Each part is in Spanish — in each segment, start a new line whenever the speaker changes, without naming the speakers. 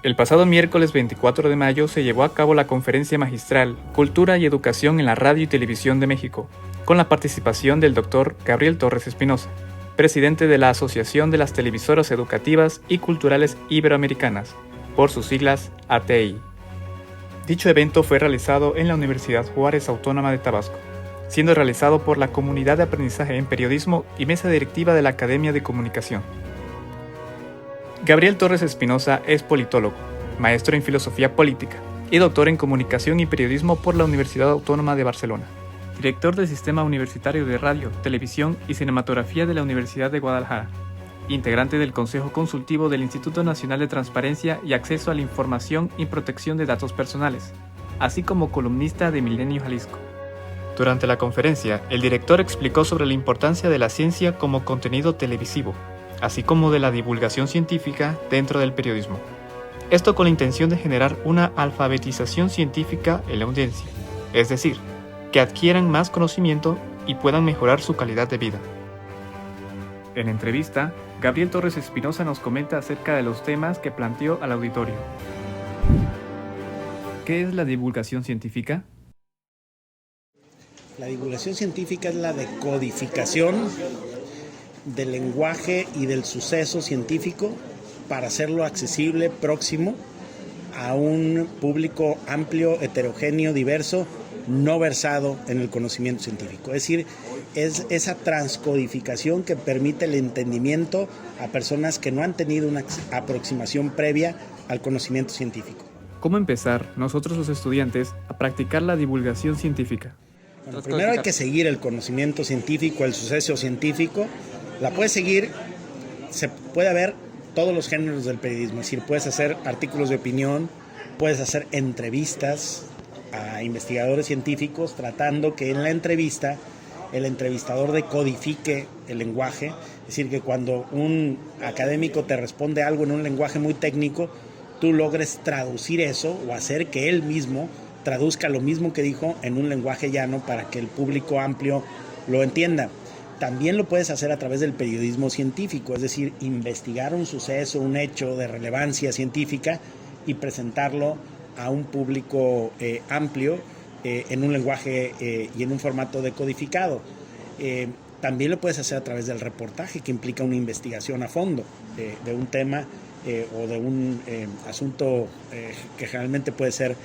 El pasado miércoles 24 de mayo se llevó a cabo la conferencia magistral Cultura y Educación en la Radio y Televisión de México, con la participación del Dr. Gabriel Torres Espinosa, presidente de la Asociación de las Televisoras Educativas y Culturales Iberoamericanas, por sus siglas ATI. Dicho evento fue realizado en la Universidad Juárez Autónoma de Tabasco, siendo realizado por la Comunidad de Aprendizaje en Periodismo y Mesa Directiva de la Academia de Comunicación. Gabriel Torres Espinosa es politólogo, maestro en Filosofía Política y doctor en Comunicación y Periodismo por la Universidad Autónoma de Barcelona. Director del Sistema Universitario de Radio, Televisión y Cinematografía de la Universidad de Guadalajara. Integrante del Consejo Consultivo del Instituto Nacional de Transparencia y Acceso a la Información y Protección de Datos Personales, así como columnista de Milenio Jalisco. Durante la conferencia, el director explicó sobre la importancia de la ciencia como contenido televisivo, así como de la divulgación científica dentro del periodismo. Esto con la intención de generar una alfabetización científica en la audiencia, es decir, que adquieran más conocimiento y puedan mejorar su calidad de vida. En la entrevista, Gabriel Torres Espinosa nos comenta acerca de los temas que planteó al auditorio. ¿Qué es la divulgación científica?
La divulgación científica es la decodificación del lenguaje y del suceso científico para hacerlo accesible, próximo a un público amplio, heterogéneo, diverso, no versado en el conocimiento científico. Es decir, es esa transcodificación que permite el entendimiento a personas que no han tenido una aproximación previa al conocimiento científico.
¿Cómo empezar nosotros los estudiantes a practicar la divulgación científica?
Bueno, primero hay que seguir el conocimiento científico, el suceso científico. La puedes seguir, se puede haber todos los géneros del periodismo, es decir, puedes hacer artículos de opinión, puedes hacer entrevistas a investigadores científicos tratando que en la entrevista el entrevistador decodifique el lenguaje, es decir, que cuando un académico te responde algo en un lenguaje muy técnico, tú logres traducir eso o hacer que él mismo traduzca lo mismo que dijo en un lenguaje llano para que el público amplio lo entienda. También lo puedes hacer a través del periodismo científico, es decir, investigar un suceso, un hecho de relevancia científica y presentarlo a un público amplio en un lenguaje y en un formato decodificado. También lo puedes hacer a través del reportaje, que implica una investigación a fondo de un tema o de un asunto que generalmente puede ser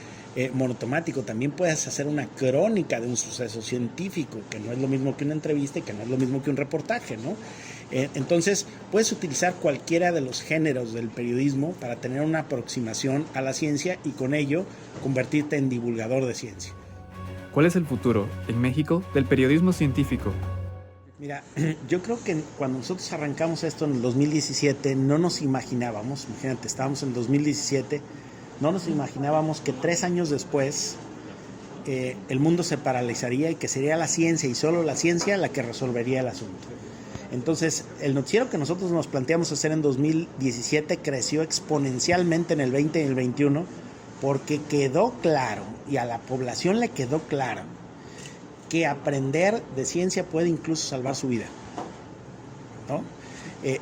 monotemático. También puedes hacer una crónica de un suceso científico, que no es lo mismo que una entrevista y que no es lo mismo que un reportaje, ¿no? Entonces, puedes utilizar cualquiera de los géneros del periodismo para tener una aproximación a la ciencia y con ello convertirte en divulgador de ciencia.
¿Cuál es el futuro, en México, del periodismo científico?
Mira, yo creo que cuando nosotros arrancamos esto en el 2017, no nos imaginábamos, imagínate, estábamos en 2017, no nos imaginábamos que 3 años después el mundo se paralizaría y que sería la ciencia y solo la ciencia la que resolvería el asunto. Entonces, el noticiero que nosotros nos planteamos hacer en 2017 creció exponencialmente en el 20 y el 21 porque quedó claro, y a la población le quedó claro, que aprender de ciencia puede incluso salvar su vida, ¿no?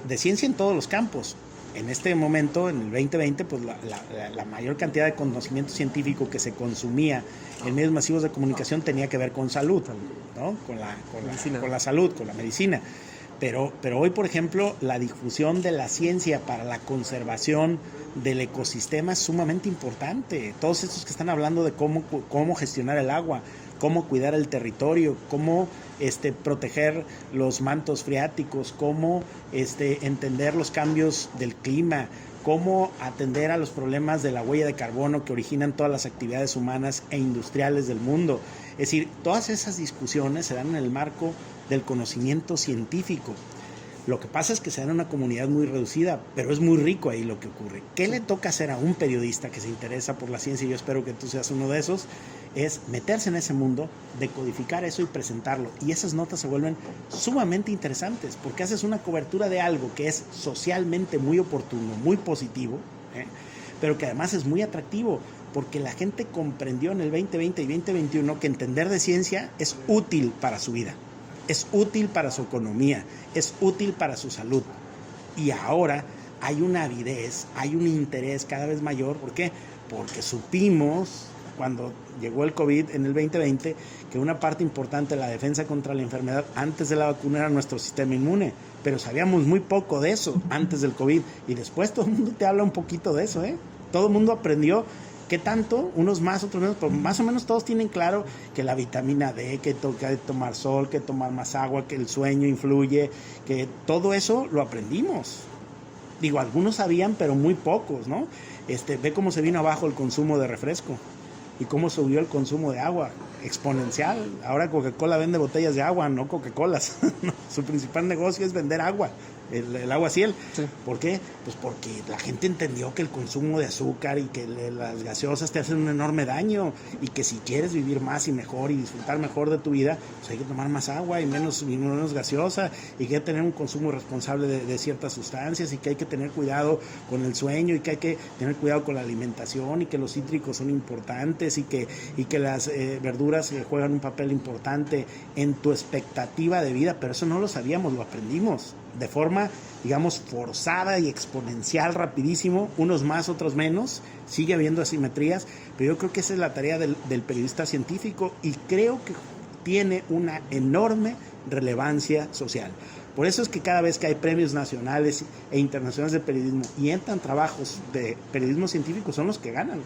De ciencia en todos los campos. En este momento, en el 2020, pues la mayor cantidad de conocimiento científico que se consumía en medios masivos de comunicación tenía que ver con salud, ¿no? Con la salud, con la medicina. Pero hoy, por ejemplo, la difusión de la ciencia para la conservación del ecosistema es sumamente importante. Todos estos que están hablando de cómo gestionar el agua, cómo cuidar el territorio, cómo proteger los mantos freáticos, cómo entender los cambios del clima, cómo atender a los problemas de la huella de carbono que originan todas las actividades humanas e industriales del mundo. Es decir, todas esas discusiones se dan en el marco del conocimiento científico. Lo que pasa es que se da en una comunidad muy reducida, pero es muy rico ahí lo que ocurre. ¿Qué le toca hacer a un periodista que se interesa por la ciencia? Y yo espero que tú seas uno de esos. Es meterse en ese mundo, decodificar eso y presentarlo. Y esas notas se vuelven sumamente interesantes porque haces una cobertura de algo que es socialmente muy oportuno, muy positivo, pero que además es muy atractivo porque la gente comprendió en el 2020 y 2021 que entender de ciencia es útil para su vida, es útil para su economía, es útil para su salud. Y ahora hay una avidez, hay un interés cada vez mayor. ¿Por qué? Porque supimos, cuando llegó el COVID en el 2020, que una parte importante de la defensa contra la enfermedad antes de la vacuna era nuestro sistema inmune, pero sabíamos muy poco de eso antes del COVID, y después todo el mundo te habla un poquito de eso, todo el mundo aprendió. ¿Qué tanto? Unos más, otros menos, pero más o menos todos tienen claro que la vitamina D, que hay que tomar sol, que tomar más agua, que el sueño influye, que todo eso lo aprendimos. Digo, algunos sabían, pero muy pocos, ¿no? Ve cómo se vino abajo el consumo de refresco y cómo subió el consumo de agua, exponencial. Ahora Coca-Cola vende botellas de agua, no Coca-Colas. Su principal negocio es vender agua, el agua Ciel. Sí. ¿Por qué? Pues porque la gente entendió que el consumo de azúcar y que las gaseosas te hacen un enorme daño, y que si quieres vivir más y mejor y disfrutar mejor de tu vida, pues hay que tomar más agua y menos gaseosa, y que hay que tener un consumo responsable de ciertas sustancias, y que hay que tener cuidado con el sueño, y que hay que tener cuidado con la alimentación, y que los cítricos son importantes, y que las verduras juegan un papel importante en tu expectativa de vida. Pero eso no lo sabíamos, lo aprendimos de forma, digamos, forzada y exponencial, rapidísimo, unos más, otros menos. Sigue habiendo asimetrías, pero yo creo que esa es la tarea del periodista científico, y creo que tiene una enorme relevancia social. Por eso es que cada vez que hay premios nacionales e internacionales de periodismo y entran trabajos de periodismo científico, son los que ganan,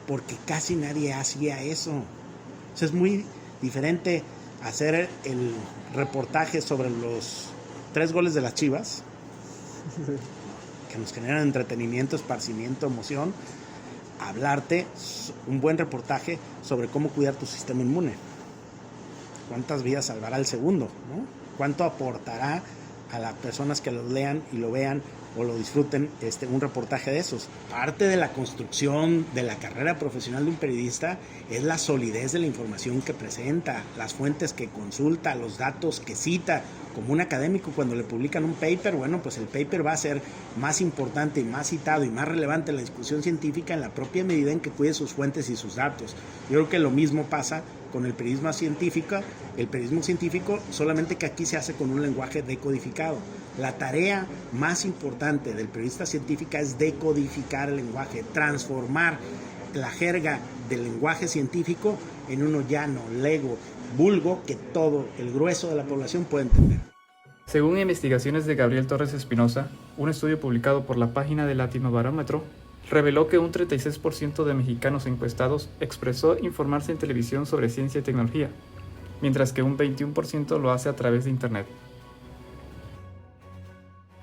porque casi nadie hacía eso. O sea, es muy diferente hacer el reportaje sobre los 3 goles de las Chivas, que nos generan entretenimiento, esparcimiento, emoción, hablarte un buen reportaje sobre cómo cuidar tu sistema inmune. ¿Cuántas vidas salvará el segundo, ¿no? ¿Cuánto aportará a las personas que lo lean y lo vean o lo disfruten un reportaje de esos? Parte de la construcción de la carrera profesional de un periodista es la solidez de la información que presenta, las fuentes que consulta, los datos que cita. Como un académico, cuando le publican un paper, bueno, pues el paper va a ser más importante y más citado y más relevante en la discusión científica en la propia medida en que cuide sus fuentes y sus datos. Yo creo que lo mismo pasa con el periodismo científico. El periodismo científico, solamente que aquí se hace con un lenguaje decodificado. La tarea más importante del periodista científico es decodificar el lenguaje, transformar la jerga del lenguaje científico en uno llano, lego, vulgo, que todo el grueso de la población puede entender.
Según investigaciones de Gabriel Torres Espinosa, un estudio publicado por la página de Latinobarómetro reveló que un 36% de mexicanos encuestados expresó informarse en televisión sobre ciencia y tecnología, mientras que un 21% lo hace a través de Internet.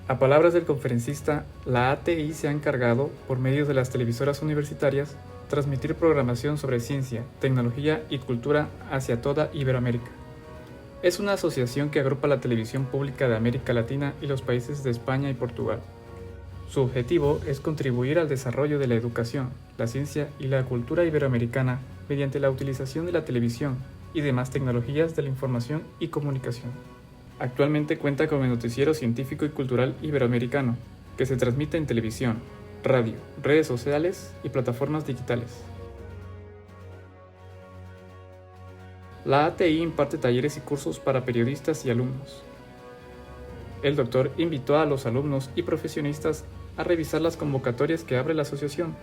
A palabras del conferencista, la ATI se ha encargado, por medio de las televisoras universitarias, transmitir programación sobre ciencia, tecnología y cultura hacia toda Iberoamérica. Es una asociación que agrupa la televisión pública de América Latina y los países de España y Portugal. Su objetivo es contribuir al desarrollo de la educación, la ciencia y la cultura iberoamericana mediante la utilización de la televisión y demás tecnologías de la información y comunicación. Actualmente cuenta con el noticiero científico y cultural iberoamericano, que se transmite en televisión, radio, redes sociales y plataformas digitales. La ATI imparte talleres y cursos para periodistas y alumnos. El doctor invitó a los alumnos y profesionistas a revisar las convocatorias que abre la asociación,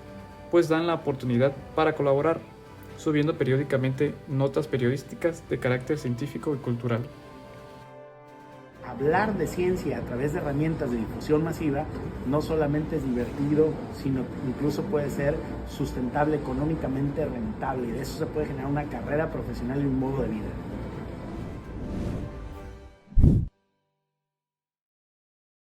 pues dan la oportunidad para colaborar, subiendo periódicamente notas periodísticas de carácter científico y cultural.
Hablar de ciencia a través de herramientas de difusión masiva no solamente es divertido, sino incluso puede ser sustentable, económicamente rentable, y de eso se puede generar una carrera profesional y un modo de vida.